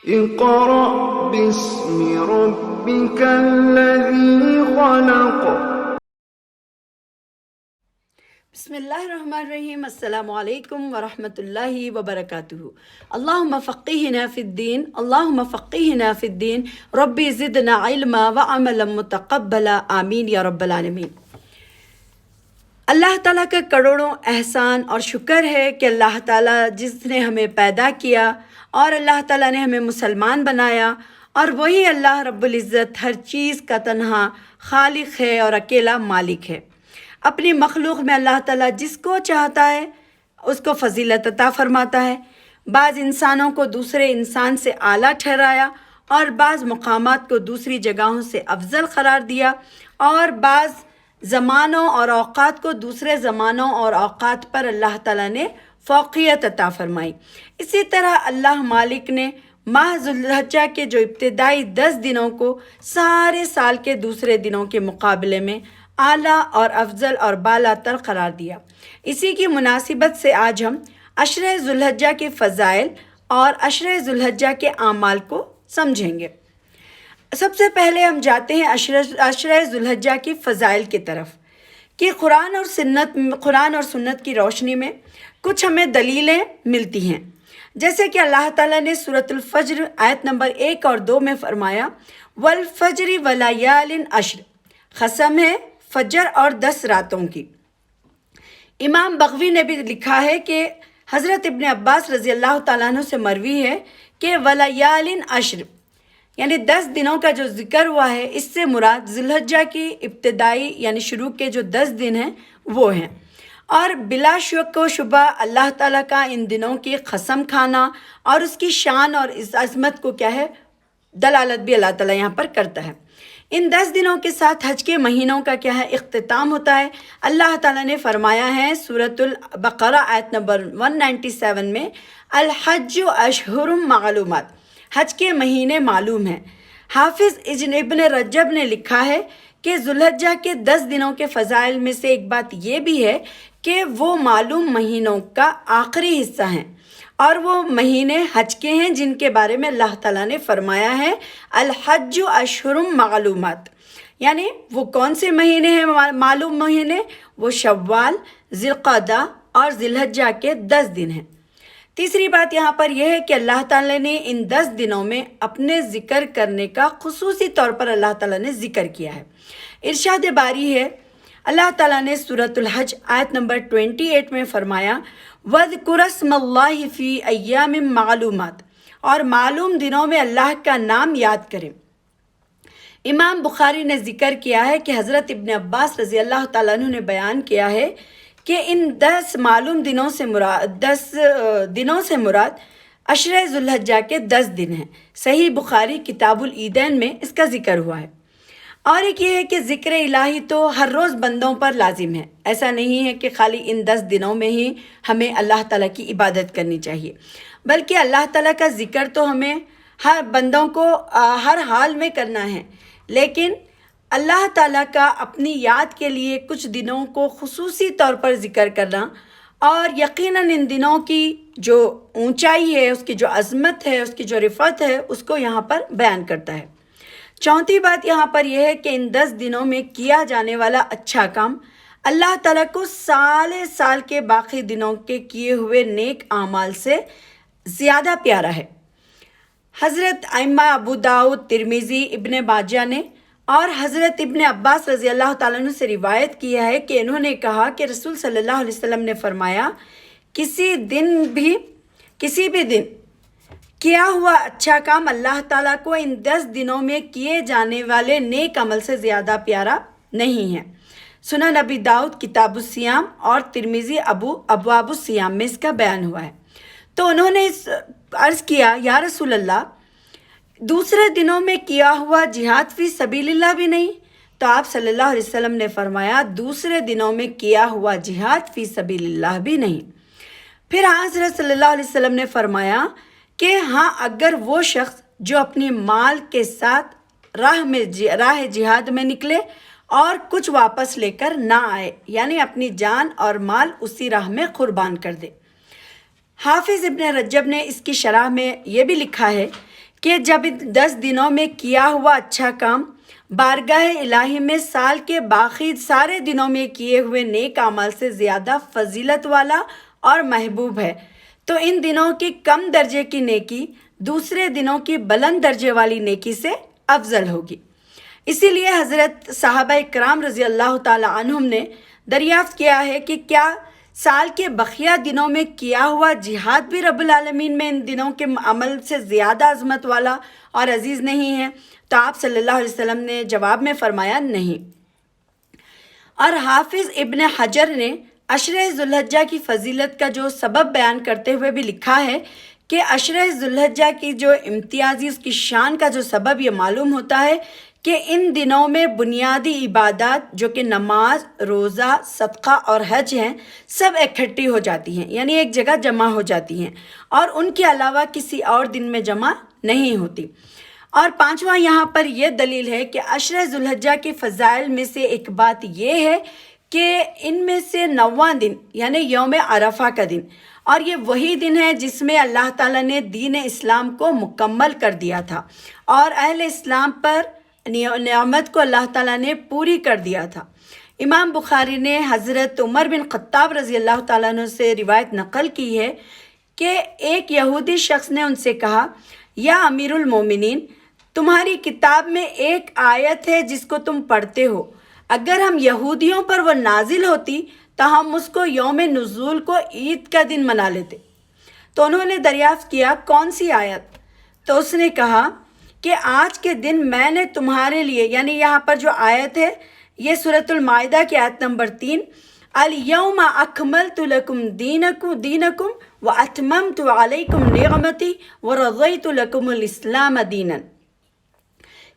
اقرأ باسم ربك الذي خلق. بسم اللہ الرحمن الرحیم. السلام علیکم ورحمۃ اللہ وبرکاتہ. اللہم فقہنا فی الدین، اللہم فقہنا فی الدین، ربی زدنا علما وعملا متقبلا، آمین یا رب العالمین. اللہ تعالیٰ کا کروڑوں احسان اور شکر ہے کہ اللہ تعالیٰ جس نے ہمیں پیدا کیا اور اللہ تعالیٰ نے ہمیں مسلمان بنایا، اور وہی اللہ رب العزت ہر چیز کا تنہا خالق ہے اور اکیلا مالک ہے. اپنی مخلوق میں اللہ تعالیٰ جس کو چاہتا ہے اس کو فضیلت عطا فرماتا ہے. بعض انسانوں کو دوسرے انسان سے اعلیٰ ٹھہرایا اور بعض مقامات کو دوسری جگہوں سے افضل قرار دیا، اور بعض زمانوں اور اوقات کو دوسرے زمانوں اور اوقات پر اللہ تعالیٰ نے فوقیت عطا فرمائی. اسی طرح اللہ مالک نے ماہ ذو الحجہ کے جو ابتدائی 10 دنوں کو سارے سال کے دوسرے دنوں کے مقابلے میں اعلیٰ اور افضل اور بالا تر قرار دیا. اسی کی مناسبت سے آج ہم عشرہ ذو الحجہ کے فضائل اور عشرہ ذو الحجہ کے اعمال کو سمجھیں گے. سب سے پہلے ہم جاتے ہیں عشرہ ذو الحجہ کی فضائل کی طرف، کہ قرآن اور سنت کی روشنی میں کچھ ہمیں دلیلیں ملتی ہیں. جیسے کہ اللہ تعالیٰ نے سورۃ الفجر آیت نمبر 1 اور 2 میں فرمایا، والفجر ولیال عشر، قسم ہے فجر اور 10 راتوں کی. امام بغوی نے بھی لکھا ہے کہ حضرت ابن عباس رضی اللہ تعالیٰ عنہ سے مروی ہے کہ ولیال عشر یعنی 10 دنوں کا جو ذکر ہوا ہے، اس سے مراد ذو الحجہ کی ابتدائی یعنی شروع کے جو 10 دن ہیں وہ ہیں. اور بلا شک و شبہ اللہ تعالیٰ کا ان دنوں کی قسم کھانا اور اس کی شان اور اس عظمت کو کیا ہے دلالت بھی اللہ تعالیٰ یہاں پر کرتا ہے. ان 10 دنوں کے ساتھ حج کے مہینوں کا کیا ہے اختتام ہوتا ہے. اللہ تعالیٰ نے فرمایا ہے سورۃ البقرہ آیت نمبر 197 میں، الحج اشہر معلومات، حج کے مہینے معلوم ہیں. حافظ ابن رجب نے لکھا ہے کہ ذو الحجہ کے 10 دنوں کے فضائل میں سے ایک بات یہ بھی ہے کہ وہ معلوم مہینوں کا آخری حصہ ہیں، اور وہ مہینے حج کے ہیں جن کے بارے میں اللہ تعالیٰ نے فرمایا ہے الحج اشہر معلومات. یعنی وہ کون سے مہینے ہیں معلوم مہینے؟ وہ شوال، ذی القعدہ اور ذی الحجہ کے 10 دن ہیں. تیسری بات یہاں پر یہ ہے کہ اللہ تعالیٰ نے ان 10 دنوں میں اپنے ذکر کرنے کا خصوصی طور پر اللہ تعالیٰ نے ذکر کیا ہے. ارشاد باری ہے، اللہ تعالیٰ نے سورۃ الحج آیت نمبر 28 میں فرمایا، وَاذْكُرَ اسْمَ اللَّهِ فِي أَيَّامٍ معلومات، اور معلوم دنوں میں اللہ کا نام یاد کریں. امام بخاری نے ذکر کیا ہے کہ حضرت ابن عباس رضی اللہ تعالیٰ عنہ نے بیان کیا ہے کہ ان 10 معلوم دنوں سے مراد عشرہ ذو الحجہ کے 10 دن ہیں. صحیح بخاری کتاب العیدین میں اس کا ذکر ہوا ہے. اور ایک یہ ہے کہ ذکر الہی تو ہر روز بندوں پر لازم ہے. ایسا نہیں ہے کہ خالی ان 10 دنوں میں ہی ہمیں اللہ تعالیٰ کی عبادت کرنی چاہیے، بلکہ اللہ تعالیٰ کا ذکر تو ہمیں ہر بندوں کو ہر حال میں کرنا ہے. لیکن اللہ تعالیٰ کا اپنی یاد کے لیے کچھ دنوں کو خصوصی طور پر ذکر کرنا، اور یقیناً ان دنوں کی جو اونچائی ہے، اس کی جو عظمت ہے، اس کی جو رفعت ہے، اس کو یہاں پر بیان کرتا ہے. چوتھی بات یہاں پر یہ ہے کہ ان 10 دنوں میں کیا جانے والا اچھا کام اللہ تعالیٰ کو سال کے باقی دنوں کے کیے ہوئے نیک اعمال سے زیادہ پیارا ہے. حضرت ائمہ ابو داؤد، ترمذی، ابن ماجہ نے اور حضرت ابن عباس رضی اللہ تعالیٰ عنہ سے روایت کیا ہے کہ انہوں نے کہا کہ رسول صلی اللہ علیہ وسلم نے فرمایا، کسی بھی دن کیا ہوا اچھا کام اللہ تعالیٰ کو ان 10 دنوں میں کیے جانے والے نیک عمل سے زیادہ پیارا نہیں ہے. سنن ابی داؤد کتاب الصیام اور ترمذی ابواب الصیام میں اس کا بیان ہوا ہے. تو انہوں نے عرض کیا، یا رسول اللہ، دوسرے دنوں میں کیا ہوا جہاد فی سبیل اللہ بھی نہیں؟ تو آپ صلی اللہ علیہ وسلم نے فرمایا، دوسرے دنوں میں کیا ہوا جہاد فی سبیل اللہ بھی نہیں. پھر حضرت صلی اللہ علیہ وسلم نے فرمایا کہ ہاں، اگر وہ شخص جو اپنی مال کے ساتھ راہ جہاد میں نکلے اور کچھ واپس لے کر نہ آئے، یعنی اپنی جان اور مال اسی راہ میں قربان کر دے. حافظ ابن رجب نے اس کی شرح میں یہ بھی لکھا ہے کہ جب 10 دنوں میں کیا ہوا اچھا کام بارگاہ الہی میں سال کے باقی سارے دنوں میں کیے ہوئے نیک اعمال سے زیادہ فضیلت والا اور محبوب ہے، تو ان دنوں کی کم درجے کی نیکی دوسرے دنوں کی بلند درجے والی نیکی سے افضل ہوگی۔ اسی لیے حضرت صحابہ کرام رضی اللہ تعالی عنہم نے دریافت کیا ہے کہ کیا سال کے بقیہ دنوں میں کیا ہوا جہاد بھی رب العالمین میں ان دنوں کے عمل سے زیادہ عظمت والا اور عزیز نہیں ہے؟ تو آپ صلی اللہ علیہ وسلم نے جواب میں فرمایا نہیں۔ اور حافظ ابن حجر نے عشرہ ذوالحجہ کی فضیلت کا جو سبب بیان کرتے ہوئے بھی لکھا ہے کہ عشرہ ذوالحجہ کی جو امتیازی اس کی شان کا جو سبب یہ معلوم ہوتا ہے کہ ان دنوں میں بنیادی عبادات جو کہ نماز، روزہ، صدقہ اور حج ہیں سب اکٹھی ہو جاتی ہیں، یعنی ایک جگہ جمع ہو جاتی ہیں اور ان کے علاوہ کسی اور دن میں جمع نہیں ہوتی۔ اور پانچواں یہاں پر یہ دلیل ہے کہ عشرہ ذوالحجہ کے فضائل میں سے ایک بات یہ ہے کہ ان میں سے 9واں دن یعنی یوم عرفہ کا دن، اور یہ وہی دن ہے جس میں اللہ تعالیٰ نے دین اسلام کو مکمل کر دیا تھا اور اہل اسلام پر نعمت کو اللہ تعالیٰ نے پوری کر دیا تھا۔ امام بخاری نے حضرت عمر بن خطاب رضی اللہ تعالیٰ عنہ سے روایت نقل کی ہے کہ ایک یہودی شخص نے ان سے کہا، یا امیر المومنین، تمہاری کتاب میں ایک آیت ہے جس کو تم پڑھتے ہو، اگر ہم یہودیوں پر وہ نازل ہوتی تو ہم اس کو یوم نزول کو عید کا دن منا لیتے۔ تو انہوں نے دریافت کیا کون سی آیت؟ تو اس نے کہا کہ آج کے دن میں نے تمہارے لیے، یعنی یہاں پر جو آیت ہے یہ سورۃ المائدہ کی آیت نمبر 3، الیوم اکملت لکم دینکم واتممت علیکم نعمتی ورضیت لکم الاسلام دینا،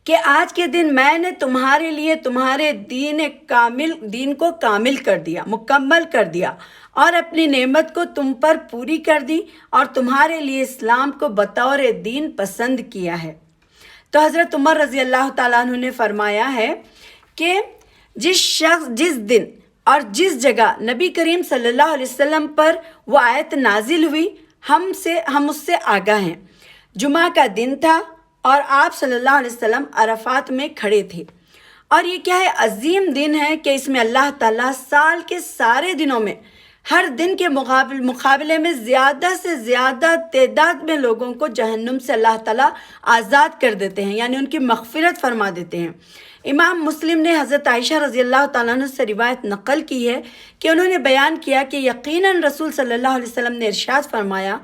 کہ آج کے دن میں نے تمہارے لیے تمہارے دین کو کامل کر دیا، مکمل کر دیا، اور اپنی نعمت کو تم پر پوری کر دی اور تمہارے لیے اسلام کو بطور دین پسند کیا ہے۔ تو حضرت عمر رضی اللہ تعالیٰ عنہ نے فرمایا ہے کہ جس شخص، جس دن اور جس جگہ نبی کریم صلی اللہ علیہ وسلم پر وہ آیت نازل ہوئی ہم اس سے آگاہ ہیں۔ جمعہ کا دن تھا اور آپ صلی اللہ علیہ وسلم عرفات میں کھڑے تھے، اور یہ کیا ہے، عظیم دن ہے کہ اس میں اللہ تعالیٰ سال کے سارے دنوں میں ہر دن کے مقابلے میں زیادہ سے زیادہ تعداد میں لوگوں کو جہنم سے اللہ تعالیٰ آزاد کر دیتے ہیں، یعنی ان کی مغفرت فرما دیتے ہیں۔ امام مسلم نے حضرت عائشہ رضی اللہ تعالیٰ عنہ سے روایت نقل کی ہے کہ انہوں نے بیان کیا کہ یقیناً رسول صلی اللہ علیہ وسلم نے ارشاد فرمایا،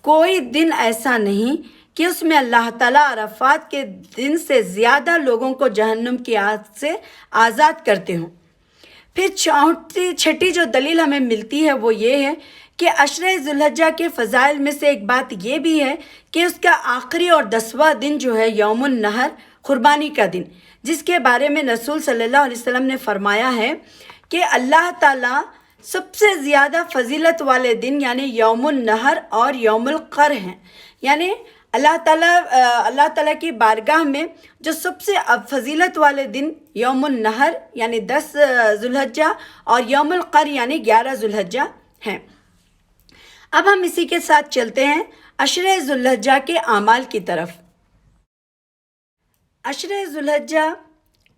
کوئی دن ایسا نہیں کہ اس میں اللہ تعالیٰ عرفات کے دن سے زیادہ لوگوں کو جہنم کی آگ سے آزاد کرتے ہوں۔ پھر چھٹی جو دلیل ہمیں ملتی ہے وہ یہ ہے کہ عشرہ ذوالحجہ کے فضائل میں سے ایک بات یہ بھی ہے کہ اس کا آخری اور 10واں دن جو ہے یوم النحر، قربانی کا دن، جس کے بارے میں رسول صلی اللہ علیہ وسلم نے فرمایا ہے کہ اللہ تعالیٰ سب سے زیادہ فضیلت والے دن یعنی یوم النحر اور یوم القر ہیں، یعنی اللہ تعالیٰ کی بارگاہ میں جو سب سے فضیلت والے دن یوم النحر یعنی 10 ذوالحجہ اور یوم القر یعنی 11 ذوالحجہ ہیں۔ اب ہم اسی کے ساتھ چلتے ہیں عشرہ ذوالحجہ کے اعمال کی طرف۔ عشرہ ذوالحجہ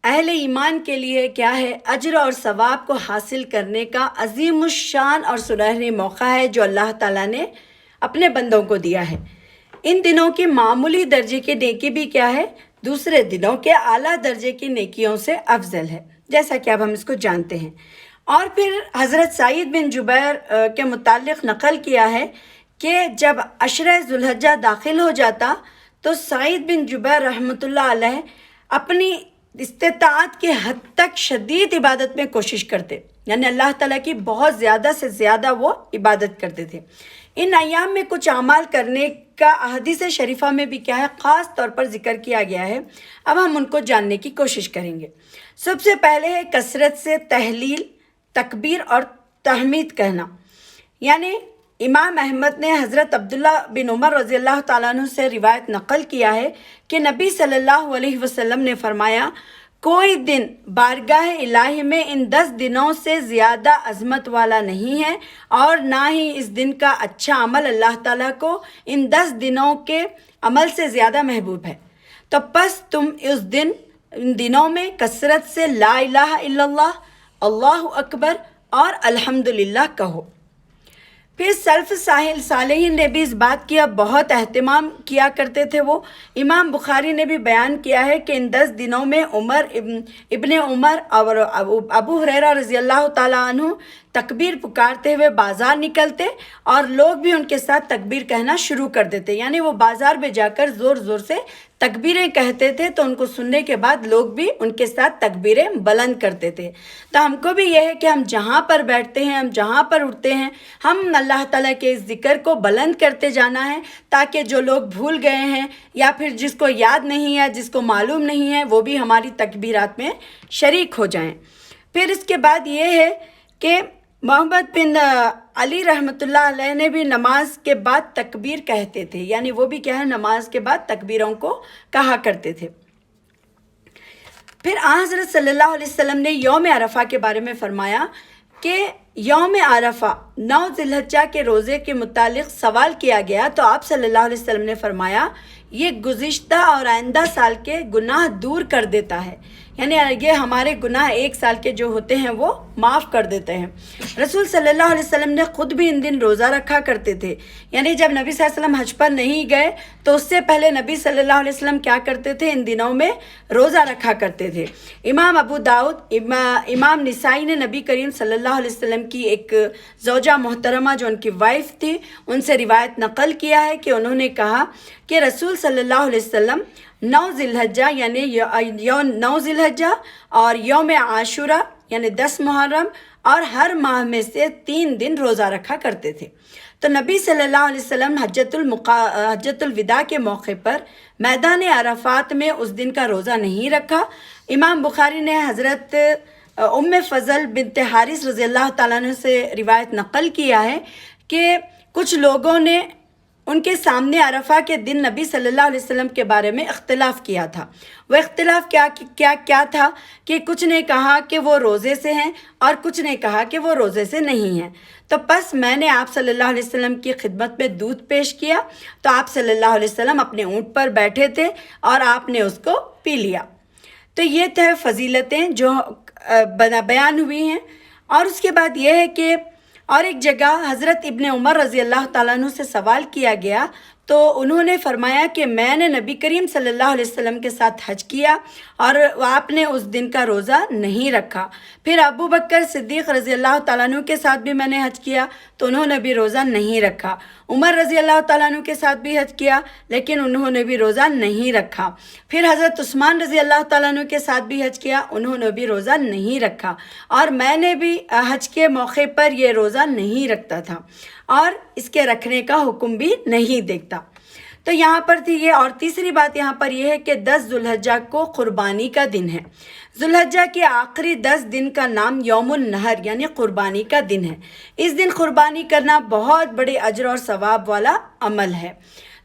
اہل ایمان کے لیے کیا ہے، اجر اور ثواب کو حاصل کرنے کا عظیم الشان اور سنہری موقع ہے جو اللہ تعالیٰ نے اپنے بندوں کو دیا ہے۔ ان دنوں کی معمولی درجے کی نیکی بھی کیا ہے، دوسرے دنوں کے اعلیٰ درجے کی نیکیوں سے افضل ہے، جیسا کہ اب ہم اس کو جانتے ہیں۔ اور پھر حضرت سعید بن جبیر کے متعلق نقل کیا ہے کہ جب عشرہ ذوالحجہ داخل ہو جاتا تو سعید بن جبیر رحمۃ اللہ علیہ اپنی استطاعت کے حد تک شدید عبادت میں کوشش کرتے، یعنی اللہ تعالیٰ کی بہت زیادہ سے زیادہ وہ عبادت کرتے تھے۔ ان ایام میں کچھ اعمال کرنے کا احادیث شریفہ میں بھی کیا ہے خاص طور پر ذکر کیا گیا ہے، اب ہم ان کو جاننے کی کوشش کریں گے۔ سب سے پہلے ہے کثرت سے تحلیل، تکبیر اور تحمید کہنا، یعنی امام احمد نے حضرت عبداللہ بن عمر رضی اللہ تعالیٰ عنہ سے روایت نقل کیا ہے کہ نبی صلی اللہ علیہ وسلم نے فرمایا، کوئی دن بارگاہ الہی میں ان 10 دنوں سے زیادہ عظمت والا نہیں ہے، اور نہ ہی اس دن کا اچھا عمل اللہ تعالیٰ کو ان 10 دنوں کے عمل سے زیادہ محبوب ہے۔ تو پس تم ان دنوں میں کثرت سے لا الہ الا اللہ، اللہ اکبر اور الحمدللہ کہو۔ پھر سلف صالحین نے بھی اس بات کی بہت اہتمام کیا کرتے تھے۔ وہ امام بخاری نے بھی بیان کیا ہے کہ ان 10 دنوں میں ابن عمر اور ابو ہریرہ رضی اللہ تعالیٰ عنہ تکبیر پکارتے ہوئے بازار نکلتے، اور لوگ بھی ان کے ساتھ تکبیر کہنا شروع کر دیتے، یعنی وہ بازار میں جا کر زور زور سے تکبیریں کہتے تھے، تو ان کو سننے کے بعد لوگ بھی ان کے ساتھ تکبیریں بلند کرتے تھے۔ تو ہم کو بھی یہ ہے کہ ہم جہاں پر بیٹھتے ہیں، ہم جہاں پر اٹھتے ہیں، ہم اللہ تعالیٰ کے اس ذکر کو بلند کرتے جانا ہے، تاکہ جو لوگ بھول گئے ہیں یا پھر جس کو یاد نہیں ہے، جس کو معلوم نہیں ہے، وہ بھی ہماری تکبیرات میں شریک ہو جائیں۔ پھر اس کے بعد یہ ہے کہ محمد بن علی رحمۃ اللہ علیہ نے بھی نماز کے بعد تکبیر کہتے تھے، یعنی وہ بھی کیا ہے، نماز کے بعد تکبیروں کو کہا کرتے تھے۔ پھر حضرت صلی اللہ علیہ وسلم نے یوم عرفہ کے بارے میں فرمایا کہ یوم عرفہ 9 ذی الحجہ کے روزے کے متعلق سوال کیا گیا، تو آپ صلی اللہ علیہ وسلم نے فرمایا یہ گزشتہ اور آئندہ سال کے گناہ دور کر دیتا ہے، یعنی یہ ہمارے گناہ ایک سال کے جو ہوتے ہیں وہ معاف کر دیتے ہیں۔ رسول صلی اللہ علیہ وسلم نے خود بھی ان دن روزہ رکھا کرتے تھے، یعنی جب نبی صلی اللہ علیہ وسلم حج پر نہیں گئے تو اس سے پہلے نبی صلی اللہ علیہ وسلم کیا کرتے تھے، ان دنوں میں روزہ رکھا کرتے تھے۔ امام ابو داؤد، امام نسائی نے نبی کریم صلی اللہ علیہ وسلم کی ایک زوجہ محترمہ جو ان کی وائف تھی، ان سے روایت نقل کیا ہے کہ انہوں نے کہا کہ رسول صلی اللہ علیہ وسلم 9 ذی الحجہ یعنی 9 ذی الحجہ اور یوم عاشورہ یعنی 10 محرم اور ہر ماہ میں سے 3 دن روزہ رکھا کرتے تھے۔ تو نبی صلی اللہ علیہ وسلم حجۃ الوداع کے موقع پر میدان عرفات میں اس دن کا روزہ نہیں رکھا۔ امام بخاری نے حضرت ام فضل بنت حارث رضی اللہ تعالیٰ عنہ سے روایت نقل کیا ہے کہ کچھ لوگوں نے ان کے سامنے عرفہ کے دن نبی صلی اللہ علیہ وسلم کے بارے میں اختلاف کیا تھا۔ وہ اختلاف کیا تھا کہ کچھ نے کہا کہ وہ روزے سے ہیں اور کچھ نے کہا کہ وہ روزے سے نہیں ہیں۔ تو پس میں نے آپ صلی اللہ علیہ وسلم کی خدمت میں دودھ پیش کیا، تو آپ صلی اللہ علیہ وسلم اپنے اونٹ پر بیٹھے تھے اور آپ نے اس کو پی لیا۔ تو یہ تھے فضیلتیں جو بیان ہوئی ہیں۔ اور اس کے بعد یہ ہے کہ اور ایک جگہ حضرت ابن عمر رضی اللہ تعالیٰ عنہ سے سوال کیا گیا، تو انہوں نے فرمایا کہ میں نے نبی کریم صلی اللہ علیہ وسلم کے ساتھ حج کیا اور آپ نے اس دن کا روزہ نہیں رکھا۔ پھر ابو بکر صدیق رضی اللہ تعالیٰ عنہ کے ساتھ بھی میں نے حج کیا تو انہوں نے بھی روزہ نہیں رکھا۔ عمر رضی اللہ تعالیٰ عنہ کے ساتھ بھی حج کیا لیکن انہوں نے بھی روزہ نہیں رکھا۔ پھر حضرت عثمان رضی اللہ تعالیٰ عنہ کے ساتھ بھی حج کیا، انہوں نے بھی روزہ نہیں رکھا، اور میں نے بھی حج کے موقع پر یہ روزہ نہیں رکھتا تھا اور اس کے رکھنے کا حکم بھی نہیں دیکھتا۔ تو یہاں پر تھی یہ۔ اور تیسری بات یہاں پر یہ ہے کہ 10 ذی الحجہ کو قربانی کا دن ہے۔ ذی الحجہ کے آخری 10 دن کا نام یوم النحر یعنی قربانی کا دن ہے۔ اس دن قربانی کرنا بہت بڑے اجر اور ثواب والا عمل ہے۔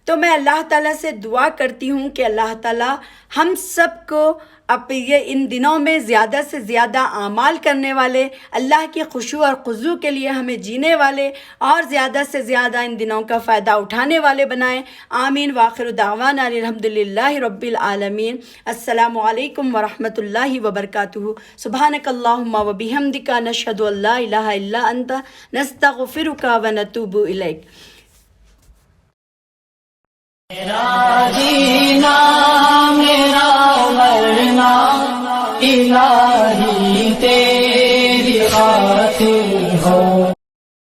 تو میں اللہ تعالیٰ سے دعا کرتی ہوں کہ اللہ تعالیٰ ہم سب کو ان دنوں میں زیادہ سے زیادہ اعمال کرنے والے، اللہ کی خشوع اور خضوع کے لیے ہمیں جینے والے اور زیادہ سے زیادہ ان دنوں کا فائدہ اٹھانے والے بنائیں۔ آمین۔ وآخر دعوانا الحمدللہ رب العالمین۔ السلام علیکم ورحمۃ اللہ وبرکاتہ۔ سبحانک اللہم وبحمدک، نشہد ان لا الہ الا انت، نستغفرک ونتوب الیک۔ میرا جینا میرا مرنا الہی تیری خاطر ہو۔